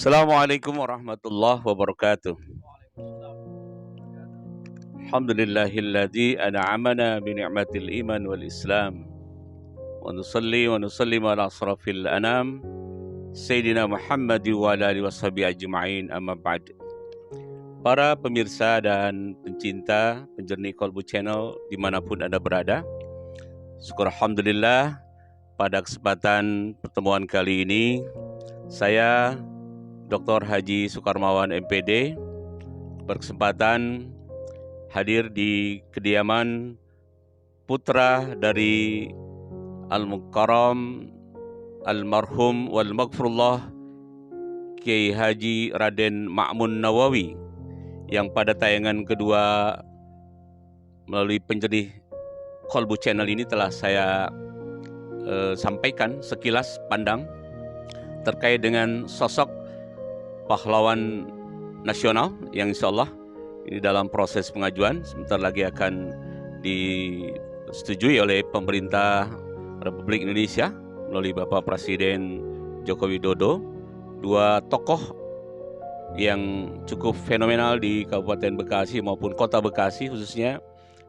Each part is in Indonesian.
Assalamualaikum warahmatullahi wabarakatuh. Alhamdulillahilladzi an'amana bi ni'matil iman wal islam. Wa nusalli wa nusallimu ala asrafil anam Sayyidina Muhammad wa ala alihi washabihi ajma'in, amma ba'd. Para pemirsa dan pencinta penjernih Kolbu Channel dimanapun Anda berada, syukur Alhamdulillah pada kesempatan pertemuan kali ini saya Dr. Haji Sukarmawan MPD berkesempatan hadir di kediaman putra dari Al-Mukarram Almarhum wal Maghfurullah Kiai Haji Raden Ma'mun Nawawi, yang pada tayangan kedua melalui penjernih Kolbu Channel ini telah saya sampaikan sekilas pandang terkait dengan sosok pahlawan nasional yang insya Allah ini dalam proses pengajuan sebentar lagi akan disetujui oleh pemerintah Republik Indonesia melalui Bapak Presiden Joko Widodo. Dua tokoh yang cukup fenomenal di Kabupaten Bekasi maupun Kota Bekasi khususnya,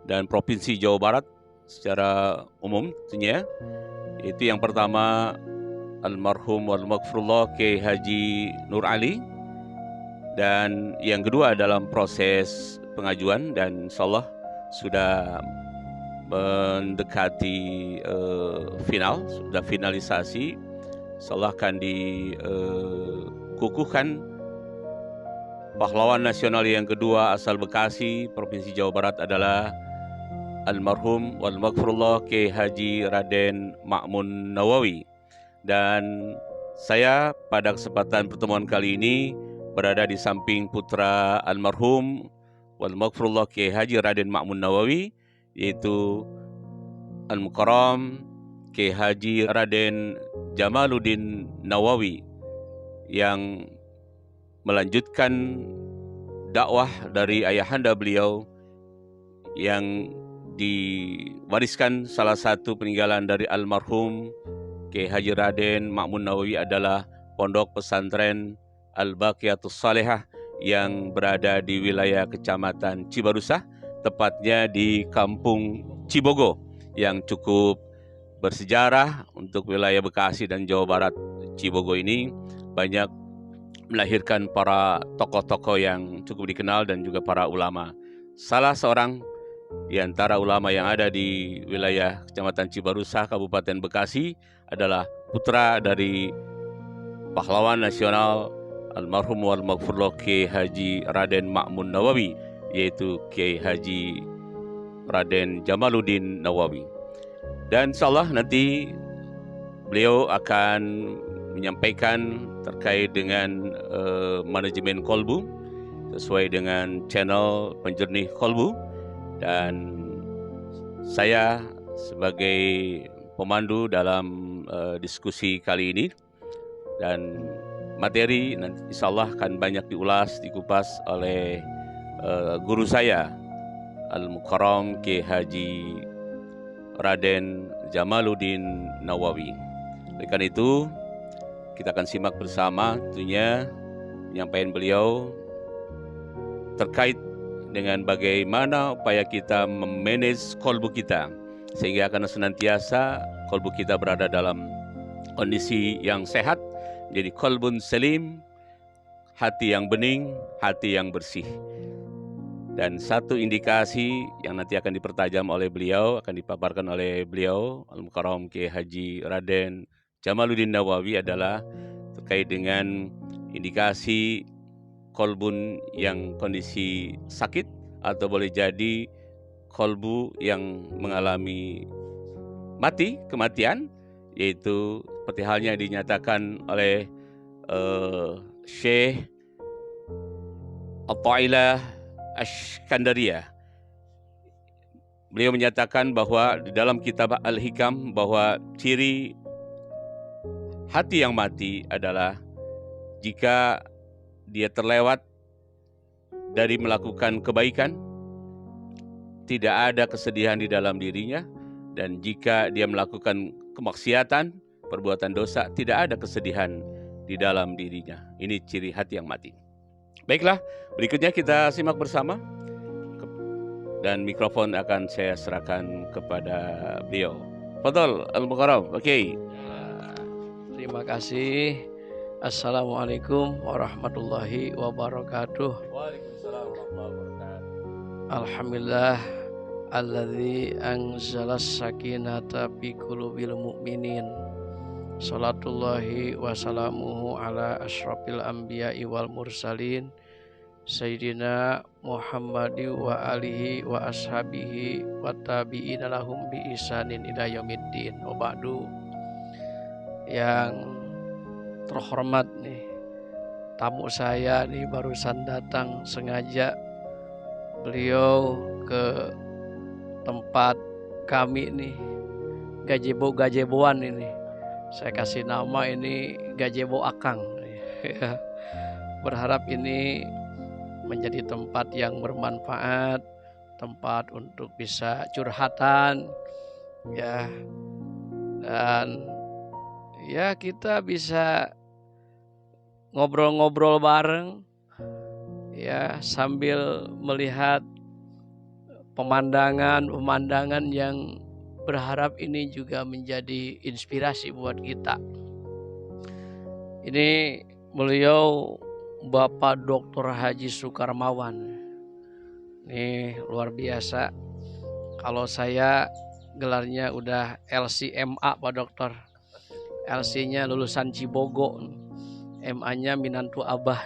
dan Provinsi Jawa Barat secara umum tentunya. Itu yang pertama Almarhum wal Maghfurullah Kiai Haji Nur Ali, dan yang kedua dalam proses pengajuan dan insyaallah sudah mendekati final, sudah finalisasi, insyaallah akan dikukuhkan pahlawan nasional yang kedua asal Bekasi, Provinsi Jawa Barat adalah Almarhum wal Maghfurullah Kiai Haji Raden Ma'mun Nawawi. Dan saya pada kesempatan pertemuan kali ini berada di samping putra almarhum wal Maghfurullah Kiai Haji Raden Ma'mun Nawawi, yaitu Al-Mukarram Kiai Haji Raden Jamaluddin Nawawi, yang melanjutkan dakwah dari ayahanda beliau yang diwariskan. Salah satu peninggalan dari almarhum Kiai Haji Raden Ma'mun Nawawi adalah Pondok Pesantren Al-Baqiyatus Salihah yang berada di wilayah Kecamatan Cibarusah, tepatnya di Kampung Cibogo, yang cukup bersejarah untuk wilayah Bekasi dan Jawa Barat. Cibogo ini banyak melahirkan para tokoh-tokoh yang cukup dikenal dan juga para ulama. Salah seorang di antara ulama yang ada di wilayah Kecamatan Cibarusah, Kabupaten Bekasi adalah putra dari pahlawan nasional Almarhum wal Maghfurullah Kiai Haji Raden Ma'mun Nawawi, yaitu Kiai Haji Raden Jamaluddin Nawawi. Dan insyaallah nanti beliau akan menyampaikan terkait dengan manajemen Kolbu sesuai dengan channel penjernih Kolbu, dan saya sebagai pemandu dalam diskusi kali ini, dan materi nanti insyaallah akan banyak diulas, dikupas oleh guru saya Al-Mukarram Kiai Haji Raden Jamaluddin Nawawi. Oleh karena itu kita akan simak bersama tentunya penyampaian beliau terkait dengan bagaimana upaya kita memanage kolbu kita sehingga akan senantiasa kolbu kita berada dalam kondisi yang sehat, jadi kolbun selim, hati yang bening, hati yang bersih. Dan satu indikasi yang nanti akan dipertajam oleh beliau, akan dipaparkan oleh beliau Al-Mukarram Kiai Haji Raden Jamaluddin Nawawi adalah terkait dengan indikasi kolbun yang kondisi sakit atau boleh jadi kolbu yang mengalami kematian, yaitu seperti halnya dinyatakan oleh Syekh Athailah Askandariyah. Beliau menyatakan bahwa di dalam kitab Al-Hikam bahwa ciri hati yang mati adalah jika dia terlewat dari melakukan kebaikan, tidak ada kesedihan di dalam dirinya, dan jika dia melakukan kemaksiatan, perbuatan dosa, tidak ada kesedihan di dalam dirinya. Ini ciri hati yang mati. Baiklah, berikutnya kita simak bersama. Dan mikrofon akan saya serahkan kepada beliau. Fadhal Al-Mukarram. Oke. Terima kasih. Assalamualaikum warahmatullahi wabarakatuh. Waalaikumsalam warahmatullahi wabarakatuh. Alhamdulillah alladzi anzalas sakinata fi qulubil mu'minin. Salatullahi wa salamuhu ala asyrafil anbiya'i wal mursalin Sayyidina Muhammadi wa alihi wa ashabihi wa tabi'ina lahum bi ihsanin ila yaumiddin. Wa ba'du. Yang terhormat nih, tamu saya nih barusan datang sengaja. Beliau ke tempat kami nih, gajebo-gajeboan ini. Saya kasih nama ini Gajebo Akang. Berharap ini menjadi tempat yang bermanfaat, tempat untuk bisa curhatan, ya, dan ya kita bisa ngobrol-ngobrol bareng, ya, sambil melihat pemandangan yang berharap ini juga menjadi inspirasi buat kita. Ini beliau Bapak Dr. Haji Sukarmawan. Ini luar biasa. Kalau saya gelarnya udah LCMA Pak Dokter. LC-nya lulusan Cibogo, MA-nya Minantu Abah.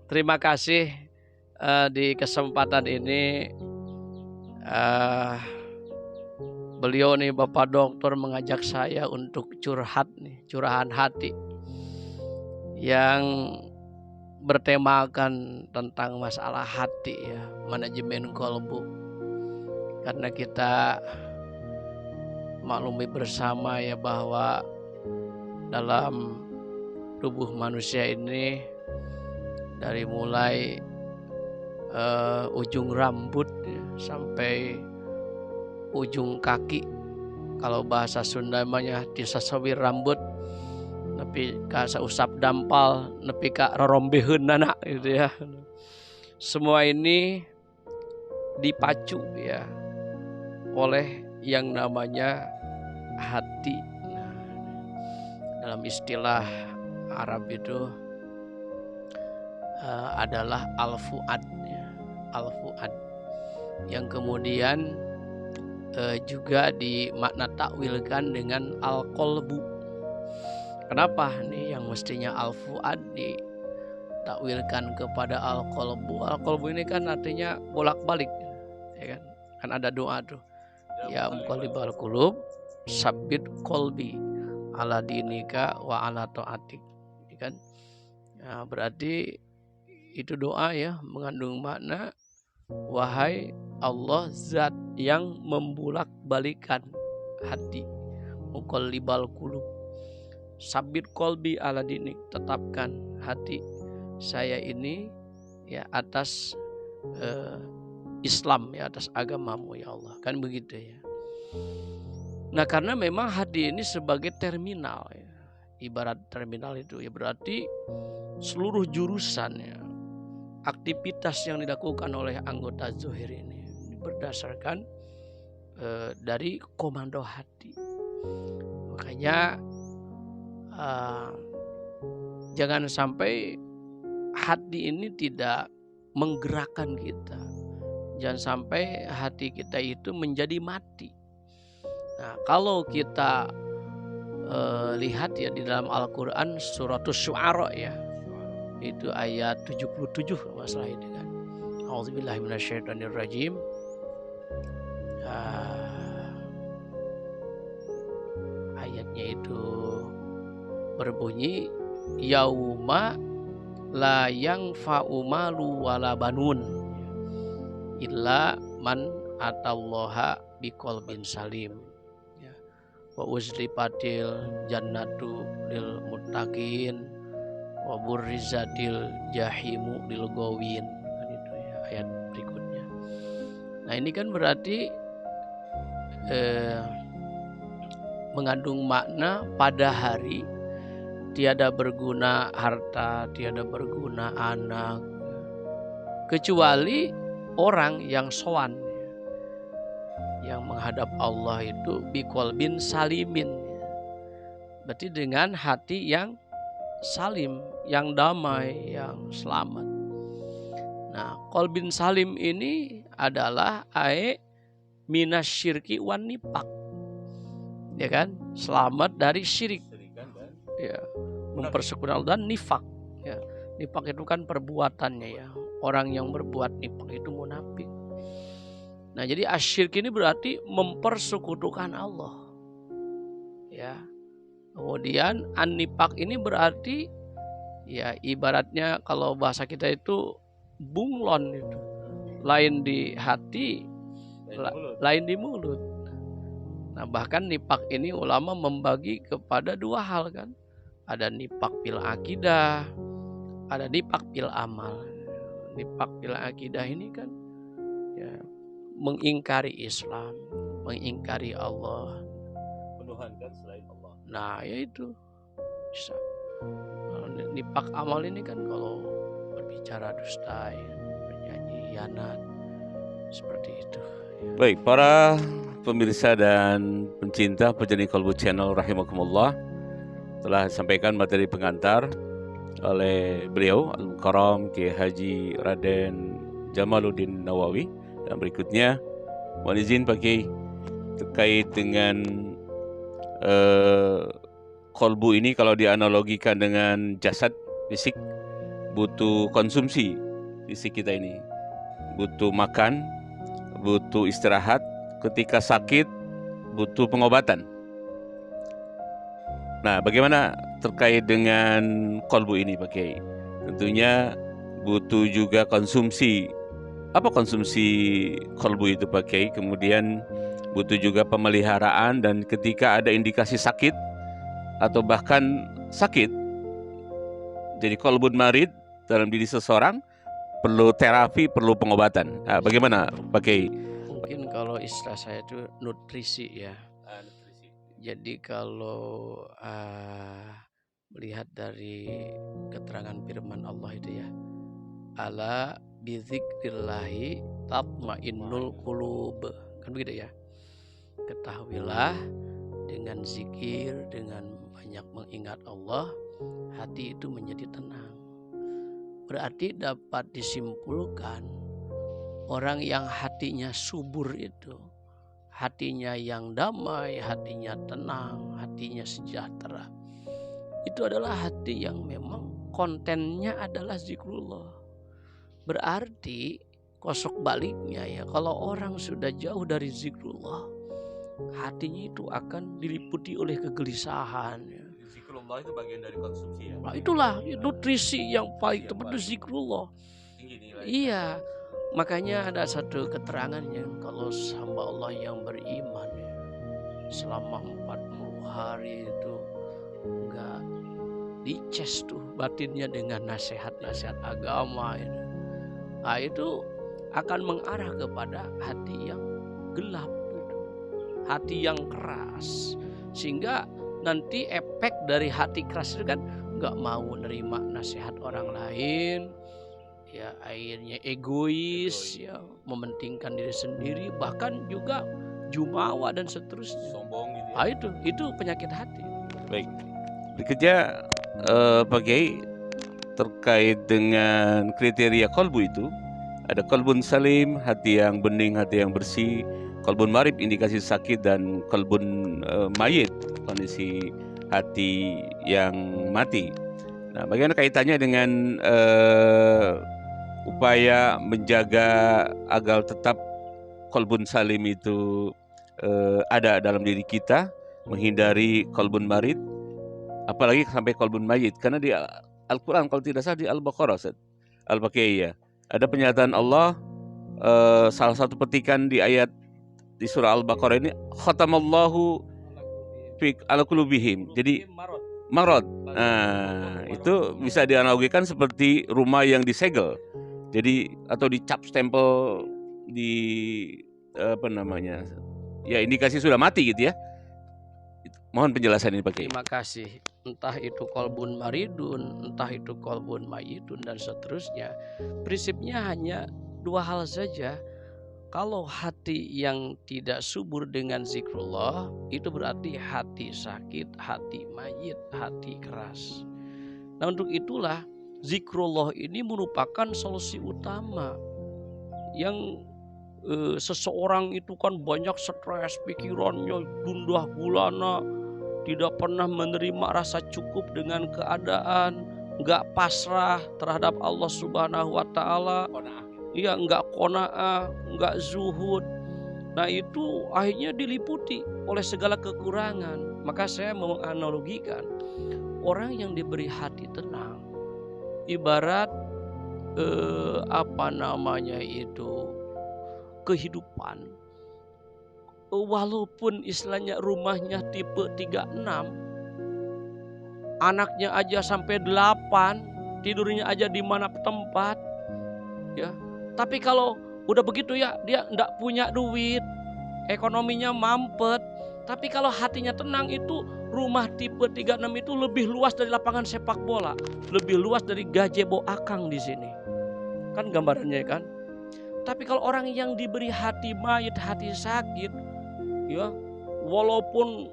Terima kasih di kesempatan ini. Beliau nih Bapak Dokter mengajak saya untuk curhat nih, curahan hati yang bertemakan tentang masalah hati, ya, manajemen kolbu. Karena kita maklumi bersama ya bahwa dalam tubuh manusia ini dari mulai ujung rambut ya, sampai ujung kaki, kalau bahasa Sunda namanya disasawir rambut, nepi ka sausap dampal, nepi ka rorombeheun nana gitu ya. Semua ini dipacu ya oleh yang namanya hati. Nah, dalam istilah Arab itu adalah al-fuad ya, al-fuad, yang kemudian juga dimakna takwilkan dengan al-qalbu. Kenapa nih yang mestinya al-fuad ditakwilkan kepada al-qalbu? Al-qalbu ini kan artinya bolak-balik, ya kan? Kan ada doa tuh. Ya muqallibal qulub, sabbit qalbi ala dinika wa ala taatik. Kan? Nah, berarti itu doa ya mengandung makna, wahai Allah zat yang membulak-balikan hati, muqallibal qulub, sabit qalbi ala dinik, tetapkan hati saya ini ya atas Islam, ya atas agamamu ya Allah, kan begitu ya. Nah karena memang hati ini sebagai terminal ya, ibarat terminal itu ya berarti seluruh jurusan ya, aktivitas yang dilakukan oleh anggota zuhir ini berdasarkan dari komando hati. Makanya jangan sampai hati ini tidak menggerakkan kita. Jangan sampai hati kita itu menjadi mati. Nah, kalau kita lihat ya di dalam Al-Quran suratus Syu'ara ya, itu ayat 77 masalah ini kan. A'udzubillahi minasyaitonirrajim. Ayatnya itu berbunyi yauma la yanfa'u malu wala banun illa man atallaha biqalbin salim. Wa uzlifatil jannatu lil muttaqin wa burrizatil jahimu lil gawin. Kan itu ya ayat berikutnya. Nah ini kan berarti mengandung makna pada hari tiada berguna harta, tiada berguna anak, kecuali orang yang sowan, yang menghadap Allah itu biqalbin salimin, berarti dengan hati yang salim, yang damai, yang selamat. Nah, qalbin salim ini adalah minasyirki wan nifaq, ya kan? Selamat dari syirik, ya, mempersekutukan dan nifak, ya. Nifak itu kan perbuatannya, ya. Orang yang berbuat nifak itu munafik. Nah, jadi asyirk ini berarti mempersekutukan Allah, ya. Kemudian an-nifaq ini berarti, ya, ibaratnya kalau bahasa kita itu bunglon itu, lain di hati, lain di mulut. Nah, bahkan nifaq ini ulama membagi kepada dua hal, kan. Ada nifaq fil akidah, ada nifaq fil amal. Nifaq fil akidah ini kan, ya, mengingkari Islam, mengingkari Allah, menuhankan selain Allah. Nah, yaitu bisa. Nifaq amal ini kan kalau berbicara dusta, ya, bernyanyi hianat, seperti itu. Ya. Baik, para pemirsa dan pencinta Penjani Kolbu Channel rahimakumullah, telah disampaikan materi pengantar oleh beliau Al-Mukarram Kiai Haji Raden Jamaluddin Nawawi. Dan berikutnya mohon izin Pak Kiai terkait dengan kolbu ini, kalau dianalogikan dengan jasad fisik, butuh konsumsi fisik kita ini, butuh makan, butuh istirahat, ketika sakit butuh pengobatan. Nah, bagaimana terkait dengan kolbu ini Pak Kiai? Tentunya butuh juga konsumsi. Apa konsumsi kolbu itu Pak Kiai? Kemudian butuh juga pemeliharaan, dan ketika ada indikasi sakit atau bahkan sakit, jadi kolbun marid dalam diri seseorang, perlu terapi, perlu pengobatan. Nah, bagaimana Pak Kiai? Mungkin kalau istilah saya itu nutrisi, ya. Jadi kalau melihat dari keterangan firman Allah itu, ya, ala bizikrillahi tatmainnul qulub, kan begitu, ya. Ketahuilah dengan zikir, dengan banyak mengingat Allah, hati itu menjadi tenang. Berarti dapat disimpulkan orang yang hatinya subur itu, hatinya yang damai, hatinya tenang, hatinya sejahtera, itu adalah hati yang memang kontennya adalah zikrullah. Berarti kosok baliknya, ya, kalau orang sudah jauh dari zikrullah, hatinya itu akan diliputi oleh kegelisahan, ya. Zikrullah itu bagian dari konsumsi, ya. Nah, itulah nutrisi yang paling tepat itu zikrullah. Iya, makanya ada satu keterangan yang kalau hamba Allah yang beriman, ya, selama 40 hari itu enggak dices tuh batinnya dengan nasihat-nasihat agama itu. Nah, itu akan mengarah kepada hati yang gelap, gitu. Hati yang keras, sehingga nanti efek dari hati keras itu kan nggak mau nerima nasihat orang lain, ya, akhirnya egois, ya, mementingkan diri sendiri, bahkan juga jumawa dan seterusnya. Sombong gitu, ya. Ah, itu penyakit hati. Baik, berikutnya Pak Kiai, terkait dengan kriteria kolbu itu, ada kolbun salim, hati yang bening, hati yang bersih, kolbun marib, indikasi sakit, dan kolbun mayit, kondisi hati yang mati. Nah, bagaimana kaitannya dengan upaya menjaga agar tetap kolbun salim itu ada dalam diri kita, menghindari kolbun marid, apalagi sampai kolbun mayit? Karena di Al-Quran kalau tidak salah di Al-Baqarah, Al-Baqarah, ada pernyataan Allah, salah satu petikan di ayat di surah Al-Baqarah ini, khatamallahu fi ala qulubihim. Jadi marad. Nah, itu bisa dianalogikan seperti rumah yang disegel. Jadi atau dicap stempel di apa namanya? Ya, indikasi sudah mati gitu, ya. Mohon penjelasan ini Pak Kiai. Terima kasih. Entah itu kolbun maridun, entah itu kolbun mayitun dan seterusnya. Prinsipnya hanya dua hal saja. Kalau hati yang tidak subur dengan zikrullah, itu berarti hati sakit, hati mayit, hati keras. Nah, untuk itulah zikrullah ini merupakan solusi utama. Yang seseorang itu kan banyak stres, pikirannya gundah gulana, tidak pernah menerima rasa cukup dengan keadaan, nggak pasrah terhadap Allah Subhanahu wa Ta'ala, ya nggak qanaah, nggak zuhud. Nah, itu akhirnya diliputi oleh segala kekurangan. Maka saya mau menganalogikan orang yang diberi hati tenang, ibarat kehidupan. Walaupun istilahnya rumahnya tipe 36, anaknya aja sampai 8, tidurnya aja di mana tempat, ya. Tapi kalau udah begitu ya, dia enggak punya duit, ekonominya mampet. Tapi kalau hatinya tenang, itu rumah tipe 36 itu lebih luas dari lapangan sepak bola, lebih luas dari gazebo akang di sini. Kan gambarannya kan? Tapi kalau orang yang diberi hati mayit, hati sakit, ya, walaupun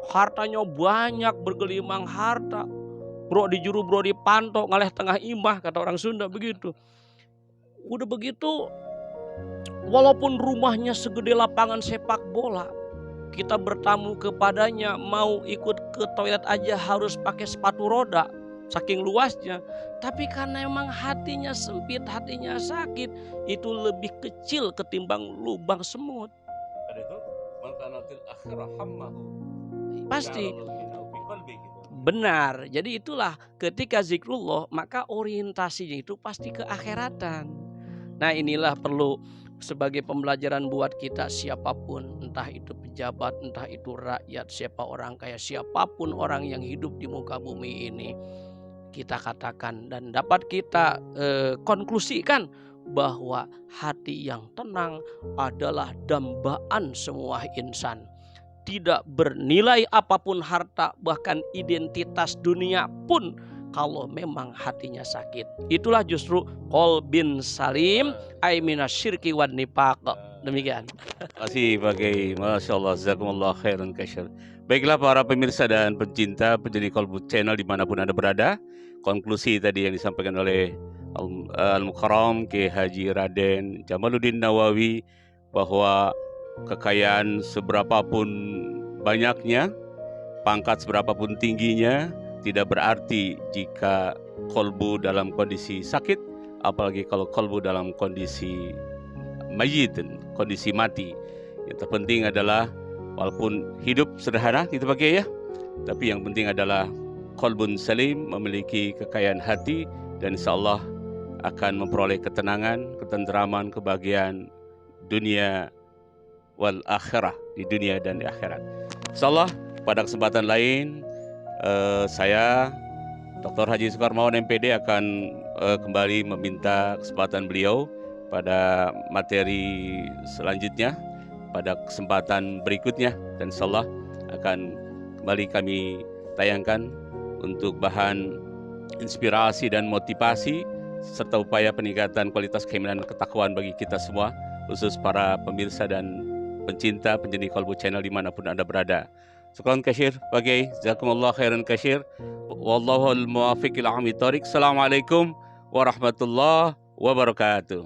hartanya banyak, bergelimang harta, bro dijuru bro dipantok, ngaleh tengah imah, kata orang Sunda begitu. Udah begitu, walaupun rumahnya segede lapangan sepak bola, kita bertamu kepadanya, mau ikut ke toilet aja harus pakai sepatu roda, saking luasnya. Tapi karena memang hatinya sempit, hatinya sakit, itu lebih kecil ketimbang lubang semut. Pasti. Benar. Jadi itulah ketika zikrullah, maka orientasinya itu pasti ke akhiratan. Nah, inilah perlu sebagai pembelajaran buat kita siapapun, entah itu pejabat, entah itu rakyat, siapa orang kaya, siapapun orang yang hidup di muka bumi ini. Kita katakan dan dapat kita konklusikan bahwa hati yang tenang adalah dambaan semua insan. Tidak bernilai apapun harta, bahkan identitas dunia pun, kalau memang hatinya sakit. Itulah justru qalbin salim ay minasyirki wan nifaq. Demikian. Terima kasih Pak Kiai. Masya Allah, jazakumullah khairan katsir. Baiklah para pemirsa dan pencinta penjadi Kolbu Channel dimanapun Anda berada, konklusi tadi yang disampaikan oleh Al-Mukarram Kiai Haji Raden Jamaluddin Nawawi, bahwa kekayaan seberapapun banyaknya, pangkat seberapapun tingginya, tidak berarti jika kolbu dalam kondisi sakit, apalagi kalau kolbu dalam kondisi mayit, kondisi mati. Yang terpenting adalah walaupun hidup sederhana gitu Pak Kiai ya, tapi yang penting adalah qalbun salim, memiliki kekayaan hati, dan insyaallah akan memperoleh ketenangan, ketenteraman, kebahagiaan dunia wal akhirah, di dunia dan di akhirat. Insyaallah pada kesempatan lain saya Dr. Haji Sukarmawan MPD akan kembali meminta kesempatan beliau pada materi selanjutnya, pada kesempatan berikutnya, dan insyaallah akan kembali kami tayangkan untuk bahan inspirasi dan motivasi serta upaya peningkatan kualitas keimanan dan ketakwaan bagi kita semua, khusus para pemirsa dan pencinta penjadi Kolbu Channel dimanapun Anda berada. Syukran katsir Pak Kiai, jazakumullah khairan katsir. Wallahul muwaffiq ila aqwamit thoriq. Assalamualaikum warahmatullahi wabarakatuh.